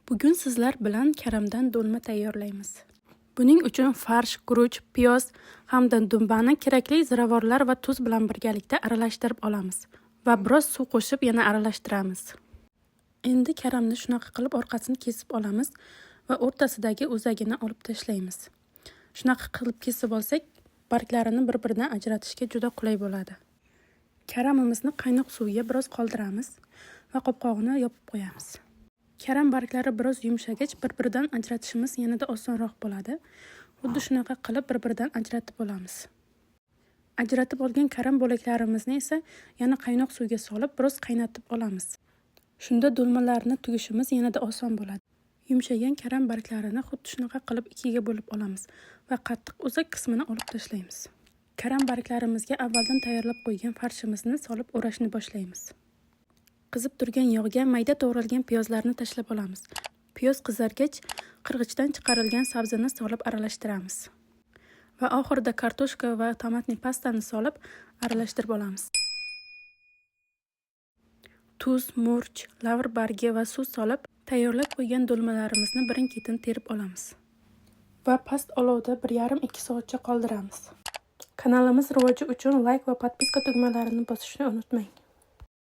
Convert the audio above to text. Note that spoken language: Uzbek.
Bugun sizlar bilan karamdan do'lma tayyorlaymiz. Buning uchun farsh, guruch, piyoz hamda dumbani kerakli ziravorlar va tuz bilan birgalikda aralashtirib olamiz va biroz suv qo'shib yana aralashtiramiz. Endi karamni shunaqa qilib orqasini kesib olamiz va o'rtasidagi o'zagini olib tashlaymiz. Shunaqa qilib kesib olsak, barglarini bir-biridan ajratishga juda qulay bo'ladi. Karamimizni qaynoq suvga biroz qoldiramiz va qopqog'ini yopib qo'yamiz. Karam barglari biroz yumshagach, bir-biridan ajratishimiz yanada osonroq bo'ladi. Xuddi shunaqa qilib bir-biridan ajratib olamiz. Ajratib olgan karam bo'laklarimizni esa yana qaynoq suvga solib biroz qaynatib olamiz. Shunda do'lmalarni tugishimiz yanada oson bo'ladi. Yumshagan karam barglarini xuddi shunaqa qilib ikkiga bo'lib olamiz va qattiq o'zak qismini olib tashlaymiz. Karam barglarimizga avvaldan tayyorlab qo'ygan farshimizni solib o'rashni boshlaymiz. Qizib turgan yog'ga mayda to'g'ralgan piyozlarni tashlab olamiz. Piyoz qizargach, qirg'ichdan chiqarilgan sabzini solib aralashtiramiz. Va oxirida kartoshka va tomatli pastani solib aralashtirib olamiz. Tuz, murch, lavr bargi va suv solib tayyorlab qo'ygan do'lmalarimizni birin-ketin terib olamiz. Va past olovda 1,5-2 soatcha qoldiramiz. Kanalimiz rivoji uchun like va podpiska tugmalarini bosishni unutmang.